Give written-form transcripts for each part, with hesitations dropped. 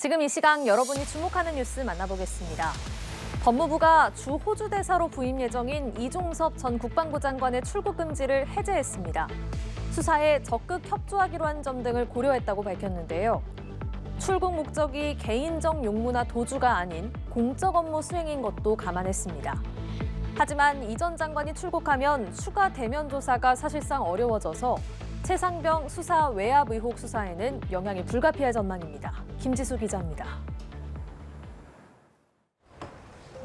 지금 이 시각 여러분이 주목하는 뉴스 만나보겠습니다. 법무부가 주 호주 대사로 부임 예정인 이종섭 전 국방부 장관의 출국 금지를 해제했습니다. 수사에 적극 협조하기로 한 점 등을 고려했다고 밝혔는데요. 출국 목적이 개인적 용무나 도주가 아닌 공적 업무 수행인 것도 감안했습니다. 하지만 이 전 장관이 출국하면 추가 대면 조사가 사실상 어려워져서 최상병 수사 외압 의혹 수사에는 영향이 불가피할 전망입니다. 김지수 기자입니다.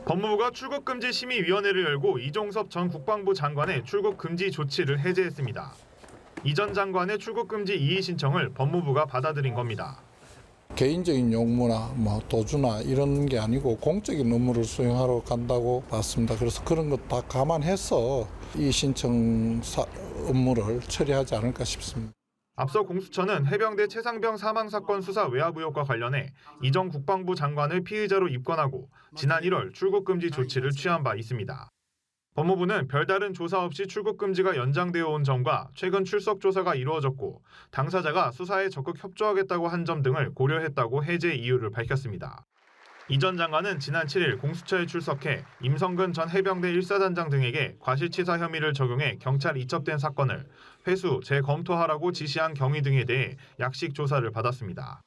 법무부가 출국금지 심의위원회를 열고 이종섭 전 국방부 장관의 출국금지 조치를 해제했습니다. 이 전 장관의 출국금지 이의 신청을 법무부가 받아들인 겁니다. 개인적인 용무나 도주나 이런 게 아니고 공적인 업무를 수행하러 간다고 봤습니다. 그래서 그런 것 다 감안해서 이 신청 업무를 처리하지 않을까 싶습니다. 앞서 공수처는 해병대 최상병 사망 사건 수사 외압 의혹과 관련해 이 전 국방부 장관을 피의자로 입건하고 지난 1월 출국금지 조치를 취한 바 있습니다. 법무부는 별다른 조사 없이 출국금지가 연장되어 온 점과 최근 출석 조사가 이루어졌고 당사자가 수사에 적극 협조하겠다고 한 점 등을 고려했다고 해제 이유를 밝혔습니다. 이 전 장관은 지난 7일 공수처에 출석해 임성근 전 해병대 1사단장 등에게 과실치사 혐의를 적용해 경찰 이첩된 사건을 회수, 재검토하라고 지시한 경위 등에 대해 약식 조사를 받았습니다.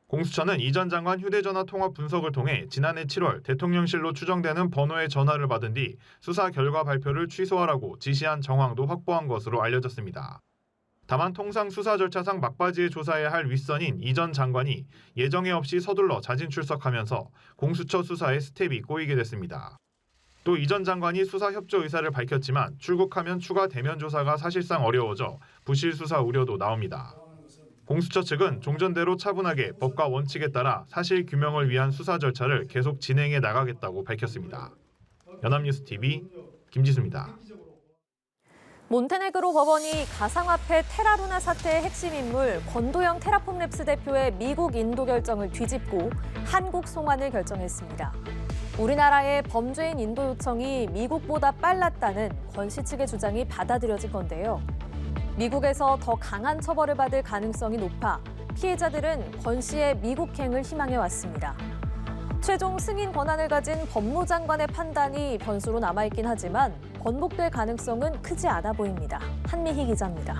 공수처는 이 전 장관 휴대전화 통화 분석을 통해 지난해 7월 대통령실로 추정되는 번호의 전화를 받은 뒤 수사 결과 발표를 취소하라고 지시한 정황도 확보한 것으로 알려졌습니다. 다만 통상 수사 절차상 막바지에 조사해야 할 윗선인 이 전 장관이 예정에 없이 서둘러 자진 출석하면서 공수처 수사에 스텝이 꼬이게 됐습니다. 또 이 전 장관이 수사 협조 의사를 밝혔지만 출국하면 추가 대면 조사가 사실상 어려워져 부실 수사 우려도 나옵니다. 공수처 측은 종전대로 차분하게 법과 원칙에 따라 사실 규명을 위한 수사 절차를 계속 진행해 나가겠다고 밝혔습니다. 연합뉴스TV 김지수입니다. 몬테네그로 법원이 가상화폐 테라루나 사태의 핵심 인물 권도영 테라폼랩스 대표의 미국 인도 결정을 뒤집고 한국 송환을 결정했습니다. 우리나라의 범죄인 인도 요청이 미국보다 빨랐다는 권 씨 측의 주장이 받아들여진 건데요. 미국에서 더 강한 처벌을 받을 가능성이 높아 피해자들은 권 씨의 미국행을 희망해왔습니다. 최종 승인 권한을 가진 법무장관의 판단이 변수로 남아있긴 하지만 번복될 가능성은 크지 않아 보입니다. 한미희 기자입니다.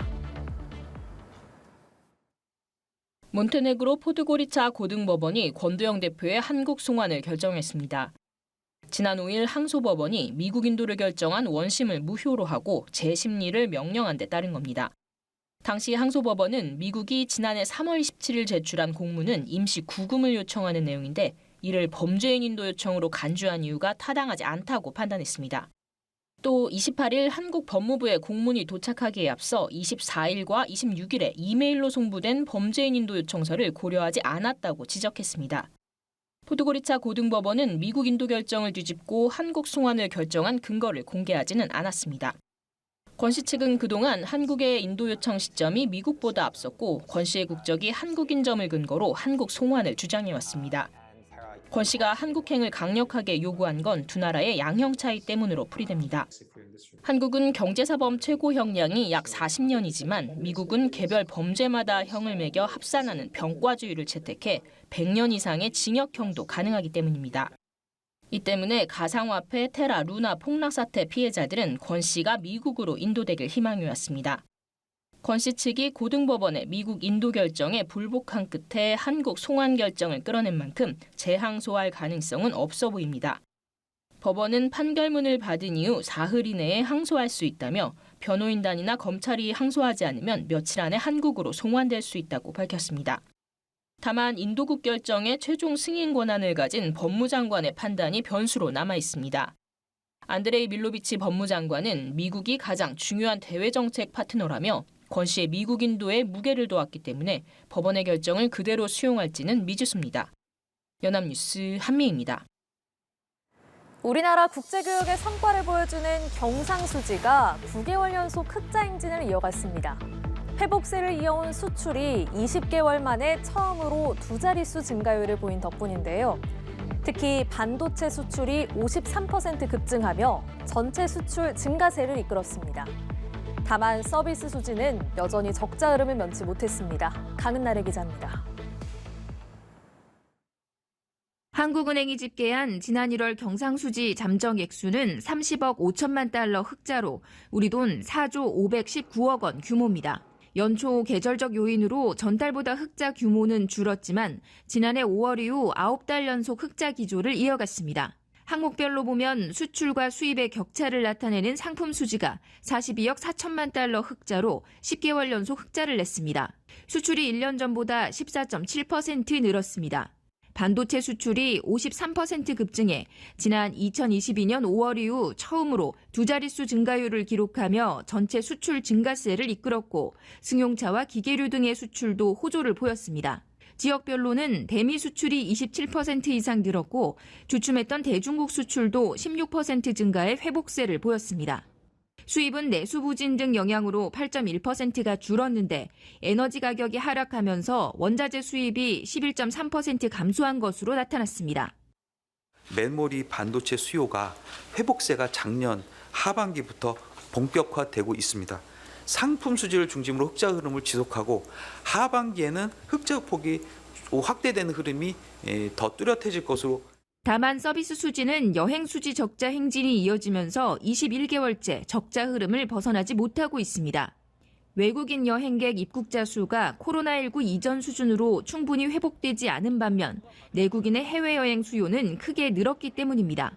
몬테네그로 포드고리차 고등법원이 권도영 대표의 한국 송환을 결정했습니다. 지난 5일 항소법원이 미국 인도를 결정한 원심을 무효로 하고 재심리를 명령한 데 따른 겁니다. 당시 항소법원은 미국이 지난해 3월 27일 제출한 공문은 임시 구금을 요청하는 내용인데 이를 범죄인 인도 요청으로 간주한 이유가 타당하지 않다고 판단했습니다. 또 28일 한국 법무부에 공문이 도착하기에 앞서 24일과 26일에 이메일로 송부된 범죄인 인도 요청서를 고려하지 않았다고 지적했습니다. 포드고리차 고등법원은 미국 인도 결정을 뒤집고 한국 송환을 결정한 근거를 공개하지는 않았습니다. 권 씨 측은 그동안 한국의 인도 요청 시점이 미국보다 앞섰고 권 씨의 국적이 한국인 점을 근거로 한국 송환을 주장해왔습니다. 권 씨가 한국행을 강력하게 요구한 건 두 나라의 양형 차이 때문으로 풀이됩니다. 한국은 경제사범 최고 형량이 약 40년이지만 미국은 개별 범죄마다 형을 매겨 합산하는 병과주의를 채택해 100년 이상의 징역형도 가능하기 때문입니다. 이 때문에 가상화폐 테라 루나 폭락 사태 피해자들은 권 씨가 미국으로 인도되길 희망해왔습니다. 권 씨 측이 고등법원의 미국 인도 결정에 불복한 끝에 한국 송환 결정을 끌어낸 만큼 재항소할 가능성은 없어 보입니다. 법원은 판결문을 받은 이후 사흘 이내에 항소할 수 있다며 변호인단이나 검찰이 항소하지 않으면 며칠 안에 한국으로 송환될 수 있다고 밝혔습니다. 다만 인도국 결정에 최종 승인 권한을 가진 법무장관의 판단이 변수로 남아 있습니다. 안드레이 밀로비치 법무장관은 미국이 가장 중요한 대외정책 파트너라며 권 씨의 미국 인도에 무게를 두었기 때문에 법원의 결정을 그대로 수용할지는 미지수입니다. 연합뉴스 한미희입니다. 우리나라 국제교육의 성과를 보여주는 경상수지가 9개월 연속 흑자 행진을 이어갔습니다. 회복세를 이어온 수출이 20개월 만에 처음으로 두 자릿수 증가율을 보인 덕분인데요. 특히 반도체 수출이 53% 급증하며 전체 수출 증가세를 이끌었습니다. 다만 서비스 수지는 여전히 적자 흐름을 면치 못했습니다. 강은나래 기자입니다. 한국은행이 집계한 지난 1월 경상수지 잠정 액수는 30억 5천만 달러 흑자로 우리 돈 4조 519억 원 규모입니다. 연초 계절적 요인으로 전달보다 흑자 규모는 줄었지만 지난해 5월 이후 9달 연속 흑자 기조를 이어갔습니다. 항목별로 보면 수출과 수입의 격차를 나타내는 상품 수지가 42억 4천만 달러 흑자로 10개월 연속 흑자를 냈습니다. 수출이 1년 전보다 14.7% 늘었습니다. 반도체 수출이 53% 급증해 지난 2022년 5월 이후 처음으로 두 자릿수 증가율을 기록하며 전체 수출 증가세를 이끌었고 승용차와 기계류 등의 수출도 호조를 보였습니다. 지역별로는 대미 수출이 27% 이상 늘었고 주춤했던 대중국 수출도 16% 증가해 회복세를 보였습니다. 수입은 내수 부진 등 영향으로 8.1%가 줄었는데 에너지 가격이 하락하면서 원자재 수입이 11.3% 감소한 것으로 나타났습니다. 메모리 반도체 수요가 회복세가 작년 하반기부터 본격화되고 있습니다. 상품 수지를 중심으로 흑자 흐름을 지속하고 하반기에는 흑자 폭이 확대되는 흐름이 더 뚜렷해질 것으로. 다만 서비스 수지는 여행 수지 적자 행진이 이어지면서 21개월째 적자 흐름을 벗어나지 못하고 있습니다. 외국인 여행객 입국자 수가 코로나19 이전 수준으로 충분히 회복되지 않은 반면 내국인의 해외여행 수요는 크게 늘었기 때문입니다.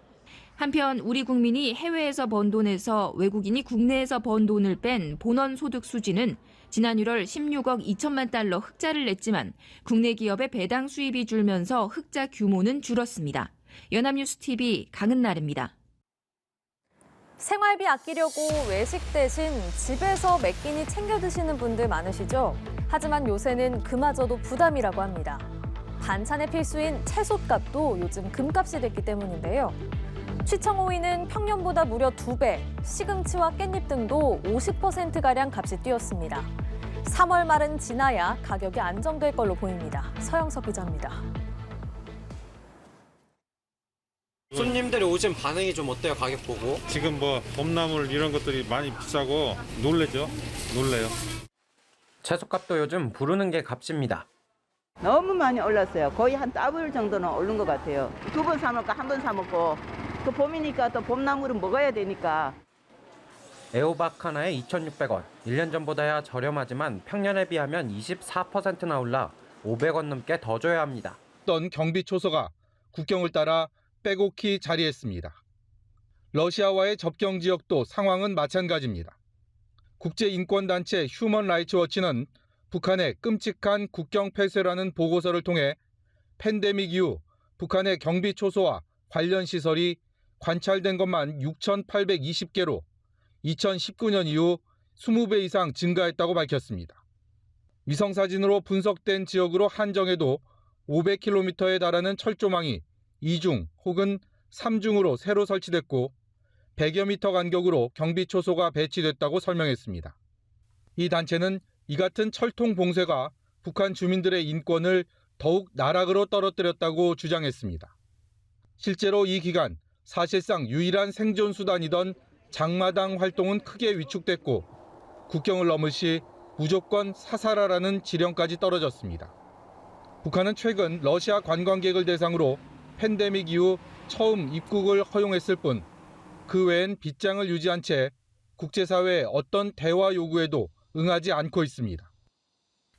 한편 우리 국민이 해외에서 번 돈에서 외국인이 국내에서 번 돈을 뺀 본원 소득 수지는 지난 1월 16억 2천만 달러 흑자를 냈지만 국내 기업의 배당 수입이 줄면서 흑자 규모는 줄었습니다. 연합뉴스TV 강은나래입니다. 생활비 아끼려고 외식 대신 집에서 몇 끼니 챙겨 드시는 분들 많으시죠? 하지만 요새는 그마저도 부담이라고 합니다. 반찬의 필수인 채소값도 요즘 금값이 됐기 때문인데요. 취청오이는 평년보다 무려 2배, 시금치와 깻잎 등도 50%가량 값이 뛰었습니다. 3월 말은 지나야 가격이 안정될 걸로 보입니다. 서영석 기자입니다. 손님들이 오신 반응이 좀 어때요, 가격 보고? 지금 뭐 봄나물 이런 것들이 많이 비싸고 놀래요. 채소값도 요즘 부르는 게 값입니다. 너무 많이 올랐어요. 거의 한 더블 정도는 오른 것 같아요. 2번 사 먹고 한 번 사 먹고 또 봄이니까 또 봄나물은 먹어야 되니까. 애호박 하나에 2,600원. 1년 전보다야 저렴하지만 평년에 비하면 24%나 올라 500원 넘게 더 줘야 합니다. 어떤 경비 초소가 국경을 따라 빼곡히 자리했습니다. 러시아와의 접경 지역도 상황은 마찬가지입니다. 국제인권단체 휴먼 라이츠 워치는 북한의 끔찍한 국경 폐쇄라는 보고서를 통해 팬데믹 이후 북한의 경비 초소와 관련 시설이 관찰된 것만 6,820개로 2019년 이후 20배 이상 증가했다고 밝혔습니다. 위성사진으로 분석된 지역으로 한정해도 500km에 달하는 철조망이 2중 혹은 3중으로 새로 설치됐고 100여 미터 간격으로 경비 초소가 배치됐다고 설명했습니다. 이 단체는 이 같은 철통 봉쇄가 북한 주민들의 인권을 더욱 나락으로 떨어뜨렸다고 주장했습니다. 실제로 이 기간 사실상 유일한 생존 수단이던 장마당 활동은 크게 위축됐고 국경을 넘을 시 무조건 사살하라는 지령까지 떨어졌습니다. 북한은 최근 러시아 관광객을 대상으로 팬데믹 이후 처음 입국을 허용했을 뿐 그 외엔 빗장을 유지한 채 국제사회의 어떤 대화 요구에도 응하지 않고 있습니다.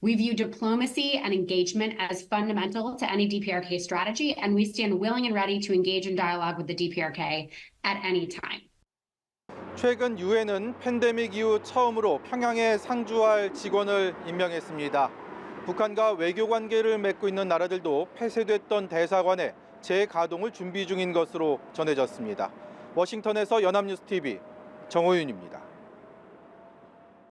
We view diplomacy and engagement as fundamental to any DPRK strategy, and we stand willing and ready to engage in dialogue with the DPRK at any time. 최근 유엔은 팬데믹 이후 처음으로 평양에 상주할 직원을 임명했습니다. 북한과 외교 관계를 맺고 있는 나라들도 폐쇄됐던 대사관의 재가동을 준비 중인 것으로 전해졌습니다. 워싱턴에서 연합뉴스TV 정호윤입니다.